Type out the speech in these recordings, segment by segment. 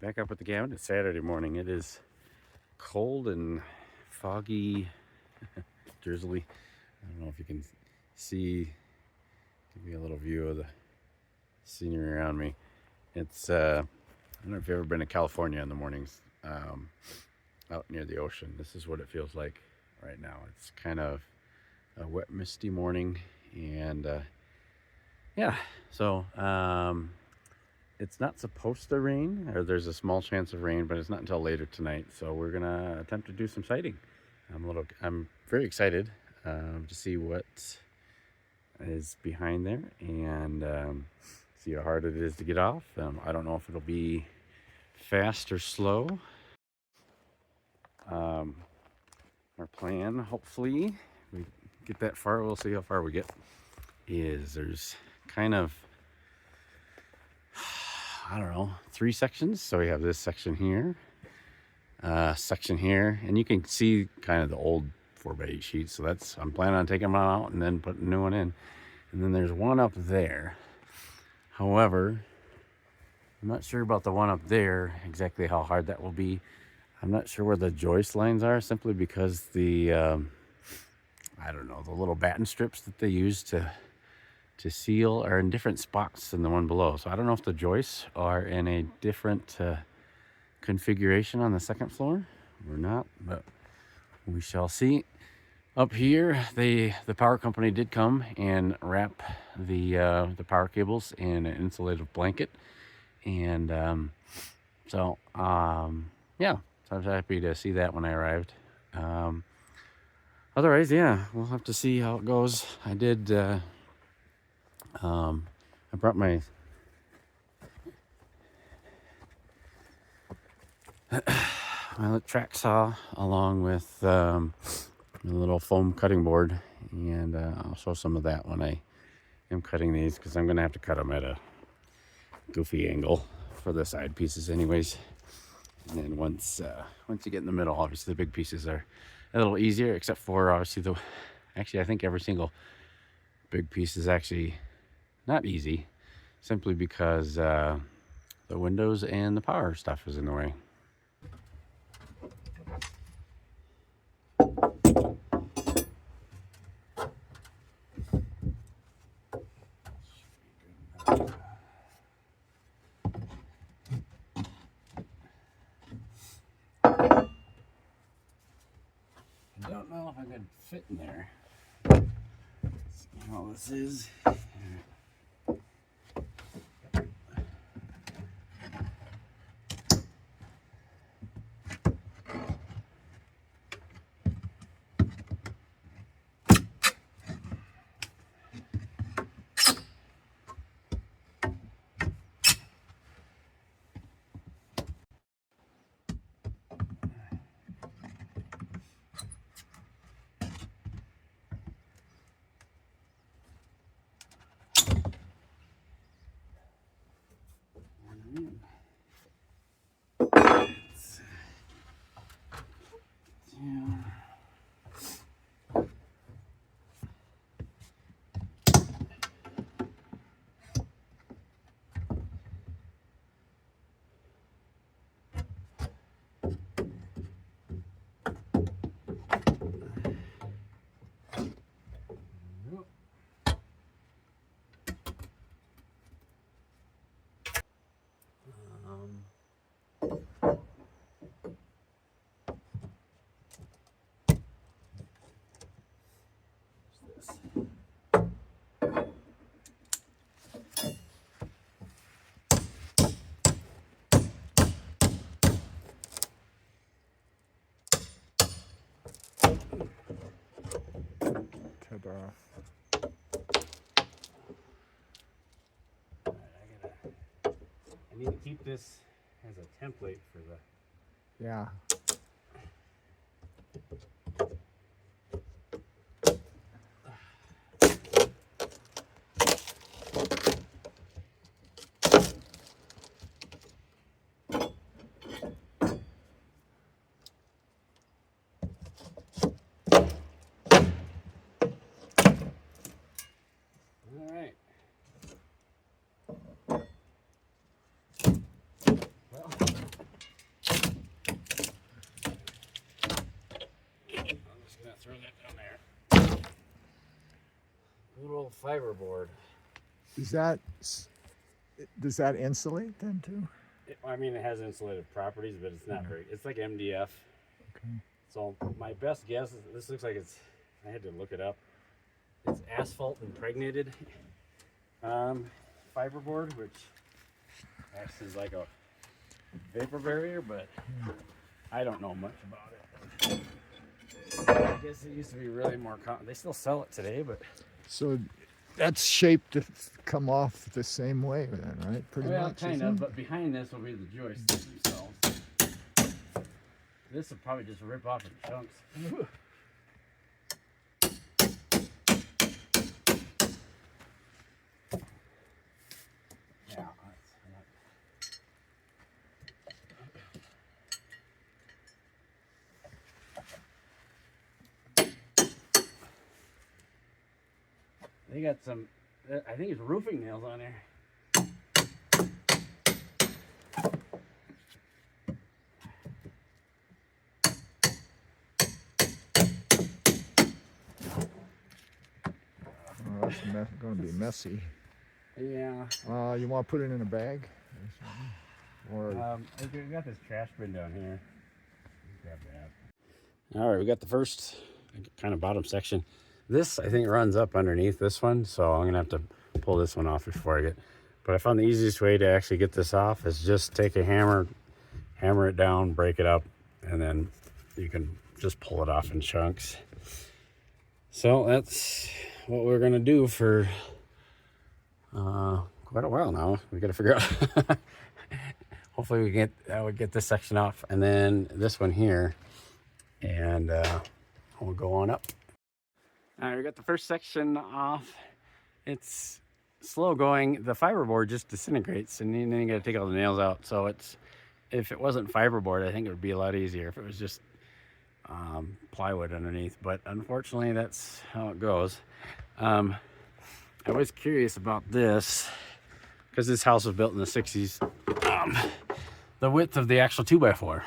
Back up with the cabin. It's Saturday morning. It is cold and foggy, drizzly. I don't know if you can see, give me a little view of the scenery around me. It's, I don't know if you've ever been to California in the mornings, out near the ocean. This is what it feels like right now. It's kind of a wet, misty morning, and yeah, so it's not supposed to rain, or there's a small chance of rain, but it's not until later tonight. So we're gonna attempt to do some sighting. I'm very excited to see what is behind there and see how hard it is to get off. I don't know if it'll be fast or slow. Our plan, hopefully, we get that far. We'll see how far we get. There's kind of, I don't know, 3 sections. So we have this section here, and you can see kind of the old 4x8 sheets. So I'm planning on taking them out and then putting a new one in. And then there's one up there. However, I'm not sure about the one up there, exactly how hard that will be. I'm not sure where the joist lines are, simply because the, I don't know, the little batten strips that they use to seal are in different spots than the one below. So I don't know if the joists are in a different configuration on the second floor or not, but we shall see. Up here, the power company did come and wrap the power cables in an insulative blanket, and yeah, so I was happy to see that when I arrived. Otherwise, yeah, we'll have to see how it goes. I did. I brought my track saw along with a little foam cutting board, and I'll show some of that when I am cutting these, because I'm gonna have to cut them at a goofy angle for the side pieces anyways. And then once you get in the middle, obviously the big pieces are a little easier, except for obviously I think every single big piece is actually not easy, simply because the windows and the power stuff is in the way. I don't know if I could fit in there. Let's see how this is. I need to keep this as a template for the... Yeah. little fiberboard. Does that insulate then too? I mean, it has insulative properties, but it's not very. It's like MDF. Okay. So my best guess is this looks like it's. I had to look it up. It's asphalt impregnated fiberboard, which acts as like a vapor barrier, but I don't know much about it. I guess it used to be really more common. They still sell it today, but So that's shaped to come off the same way then, right? Pretty well, much. kind of. But behind this will be the joists themselves. This will probably just rip off in chunks. Yeah. They got some, I think it's roofing nails on there. Oh, that's going to be messy. Yeah. You want to put it in a bag? Or We got this trash bin down here. Grab that. All right, we got the first kind of bottom section. This, I think, runs up underneath this one, so I'm gonna have to pull this one off before I get. But I found the easiest way to actually get this off is just take a hammer it down, break it up, and then you can just pull it off in chunks. So that's what we're gonna do for quite a while now. We gotta figure out. Hopefully we get this section off, and then this one here, and we'll go on up. All right, we got the first section off. It's slow going. The fiberboard just disintegrates, and then you got to take all the nails out. So if it wasn't fiberboard, I think it would be a lot easier if it was just plywood underneath. But unfortunately, that's how it goes. I was curious about this because this house was built in the 60s. The width of the actual 2x4,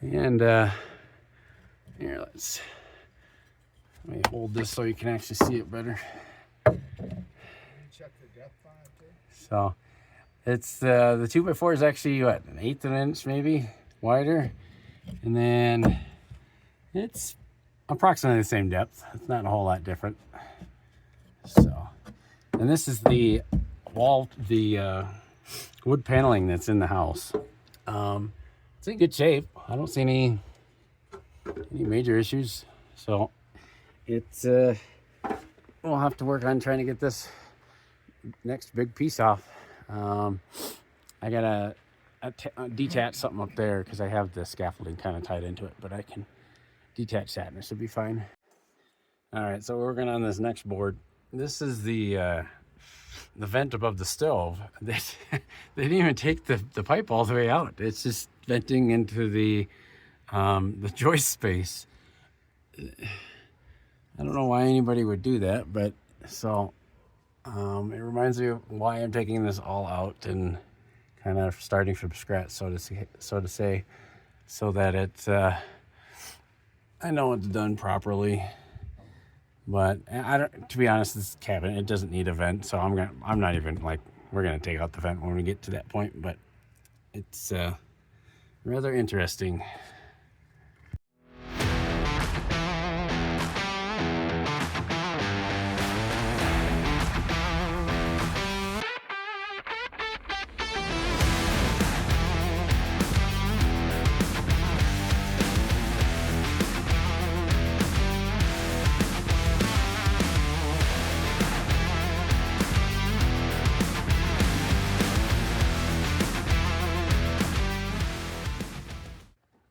and here, let me hold this so you can actually see it better. check the depth on it too? So it's the 2x4 is actually what, 1/8 of an inch maybe wider, and then it's approximately the same depth. It's not a whole lot different. So, and this is the wall, the wood paneling that's in the house. It's in good shape. I don't see any major issues. So it's we'll have to work on trying to get this next big piece off. I gotta detach something up there because I have the scaffolding kind of tied into it, but I can detach that and it should be fine. All right, so we're working on this next board. This is the vent above the stove. They didn't even take the pipe all the way out. It's just venting into the joist space. I don't know why anybody would do that, but so it reminds me of why I'm taking this all out and kind of starting from scratch, so to say, so that it's I know it's done properly. But to be honest, this cabinet, it doesn't need a vent, so I'm not even like, we're gonna take out the vent when we get to that point. But it's rather interesting.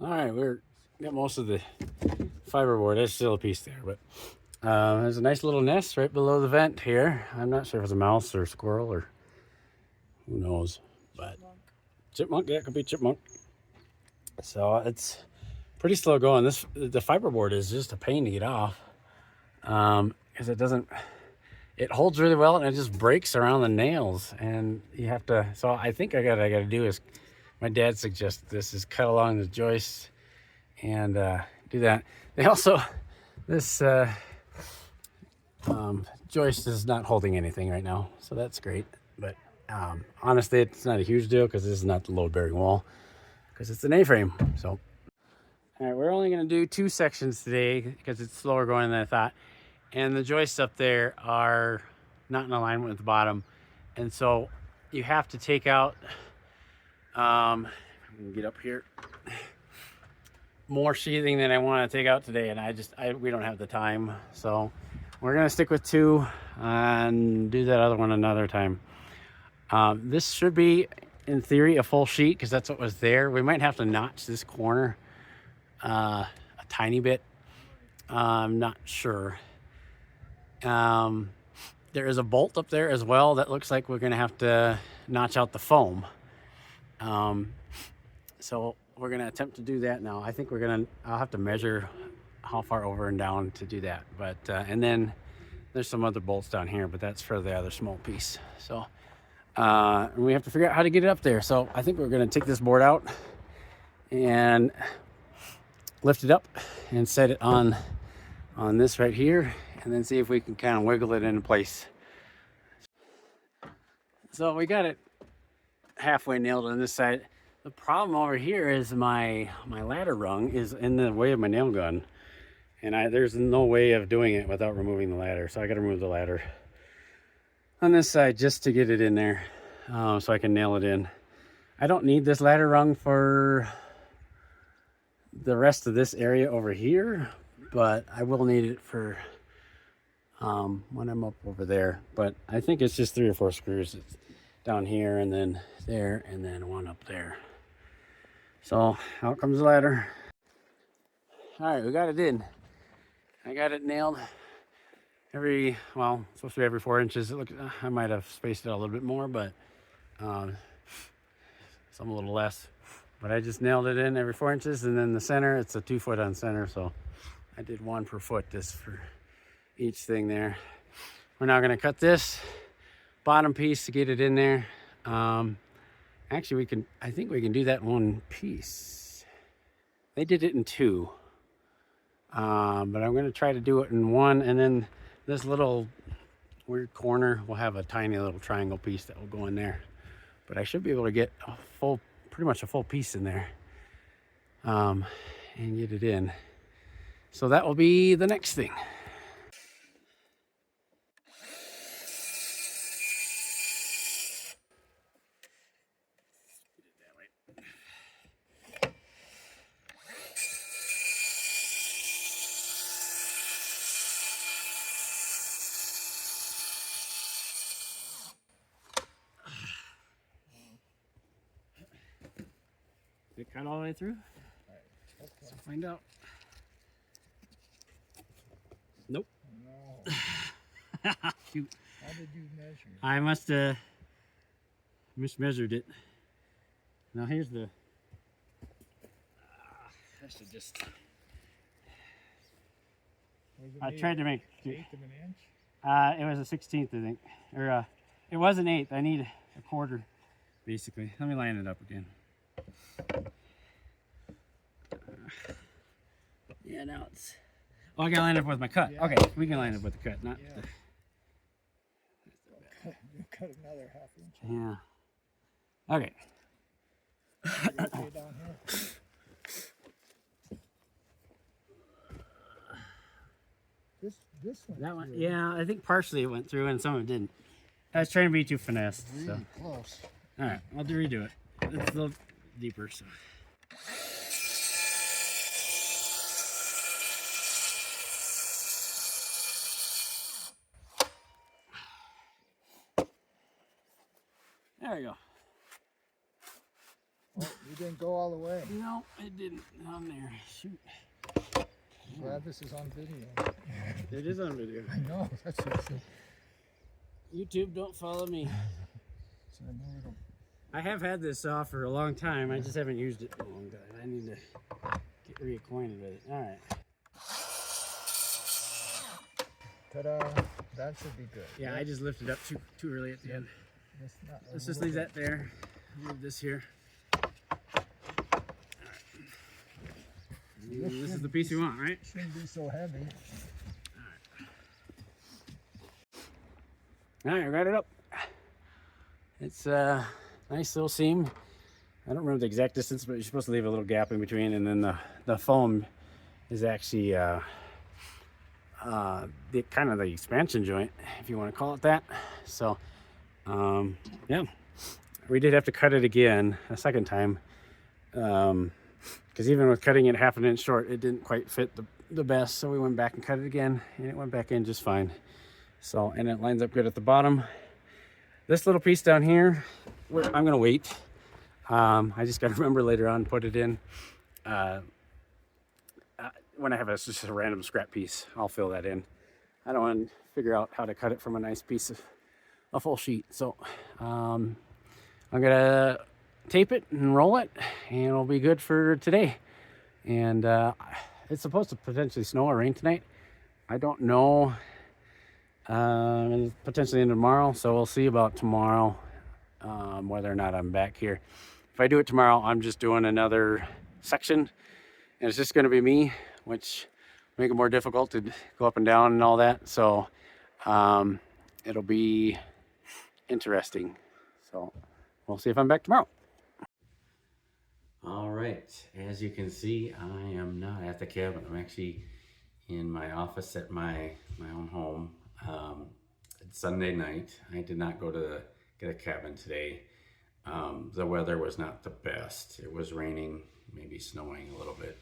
All right, we're got most of the fiberboard. There's still a piece there, but there's a nice little nest right below the vent here. I'm not sure if it's a mouse or a squirrel or who knows, but chipmunk. Yeah, it could be chipmunk. So it's pretty slow going. The fiberboard is just a pain to get off because it holds really well and it just breaks around the nails, and you have to. So I think what I got to do is, my dad suggested this, is cut along the joists and do that. They also, this Joist is not holding anything right now, so that's great. But honestly, it's not a huge deal because this is not the load bearing wall, because it's an A-frame. So, all right, we're only going to do 2 sections today because it's slower going than I thought. And the joists up there are not in alignment with the bottom. And so you have to take out, get up here, more sheathing than I want to take out today. And we don't have the time. So we're going to stick with 2 and do that other one another time. This should be, in theory, a full sheet because that's what was there. We might have to notch this corner a tiny bit. I'm not sure. There is a bolt up there as well that looks like we're going to have to notch out the foam. So we're going to attempt to do that now. I think I'll have to measure how far over and down to do that. But, and then there's some other bolts down here, but that's for the other small piece. So, and we have to figure out how to get it up there. So I think we're going to take this board out and lift it up and set it on this right here, and then see if we can kind of wiggle it into place. So we got it halfway nailed on this side. The problem over here is my ladder rung is in the way of my nail gun, and there's no way of doing it without removing the ladder. So I got to remove the ladder on this side just to get it in there, so I can nail it in. I don't need this ladder rung for the rest of this area over here, but I will need it for when I'm up over there. But I think it's just 3 or 4 screws. It's down here and then there and then one up there. So out comes the ladder. All right, we got it in. I got it nailed it's supposed to be every 4 inches. I might have spaced it out a little bit more, but some a little less. But I just nailed it in every 4 inches, and then the center, it's a 2 foot on center, so I did 1 per foot just for each thing there. We're now gonna cut this bottom piece to get it in there. Actually, I think we can do that in 1 piece. They did it in 2, but I'm gonna try to do it in 1, and then this little weird corner will have a tiny little triangle piece that will go in there. But I should be able to get pretty much a full piece in there, and get it in. So that will be the next thing. Did it cut all the way through? Let's find out. Nope. No. Shoot. How did you measure? I must have mismeasured it. Now here's the. I should just. I tried to make. 1/8 of an inch? It was a 16th, I think, or it was an 1/8. I need a 1/4, basically. Let me line it up again. Yeah, now it's. Oh, I gotta line it up with my cut. Yeah. Okay, we can line it up with the cut, not. Yeah. You cut another 1/2 inch. Yeah. Okay. Okay down here. This one. That one, yeah, I think partially it went through and some of it didn't. I was trying to be too finessed. Really so. close. All right, I'll redo it. It's a little deeper. So. There we go. Oh, you didn't go all the way. No, it didn't. On there. Shoot. Glad this is on video. It is on video. I know. That's what YouTube, don't follow me. So I know it'll. I have had this saw for a long time. I just haven't used it in a long time. I need to get reacquainted with it. All right. Ta-da! That should be good. Yeah, I just lifted up too early at the end. Let's just leave that there. Move this here. This is the piece you want, right? Shouldn't be so heavy. All right, I got it up. It's a nice little seam. I don't remember the exact distance, but you're supposed to leave a little gap in between, and then the foam is actually the kind of the expansion joint, if you want to call it that. So yeah, we did have to cut it again a second time, because even with cutting it 1/2 inch short, it didn't quite fit the best. So we went back and cut it again, and it went back in just fine. So, and it lines up good at the bottom. This little piece down here, I'm gonna wait. I just got to remember later on to put it in. When I have just a random scrap piece, I'll fill that in. I don't want to figure out how to cut it from a nice piece of a full sheet. So I'm gonna tape it and roll it, and it'll be good for today. And it's supposed to potentially snow or rain tonight. I don't know. And potentially into tomorrow. So we'll see about tomorrow, whether or not I'm back here. If I do it tomorrow, I'm just doing another section, and it's just going to be me, which make it more difficult to go up and down and all that. So it'll be interesting. So we'll see if I'm back tomorrow. All right, as you can see, I am not at the cabin. I'm actually in my office at my own home. It's Sunday night. I did not go to get a cabin today. The weather was not the best. It was raining, maybe snowing a little bit,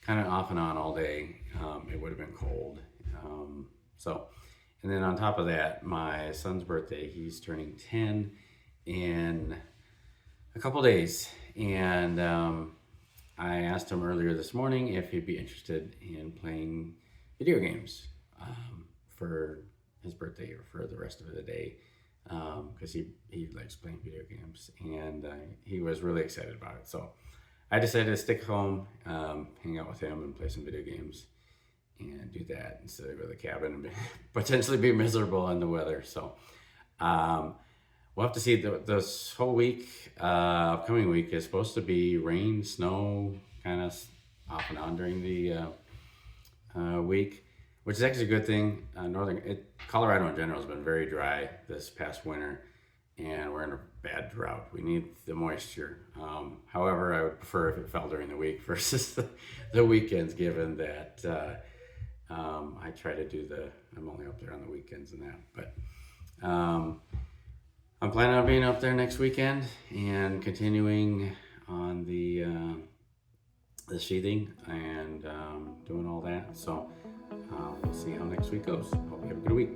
kind of off and on all day. It would have been cold. And then on top of that, my son's birthday, he's turning 10 in a couple days. And I asked him earlier this morning if he'd be interested in playing video games for his birthday or for the rest of the day, because he likes playing video games, and he was really excited about it. So I decided to stick home, hang out with him and play some video games and do that instead of go to the cabin and potentially be miserable in the weather. So we'll have to see. This whole week, upcoming week, is supposed to be rain, snow, kind of off and on during the week, which is actually a good thing. Colorado in general has been very dry this past winter, and we're in a bad drought. We need the moisture. However, I would prefer if it fell during the week versus the weekends, given that I try to do I'm only up there on the weekends and that. But I'm planning on being up there next weekend and continuing on the sheathing and doing all that. So we'll see how next week goes. Hope you have a good week.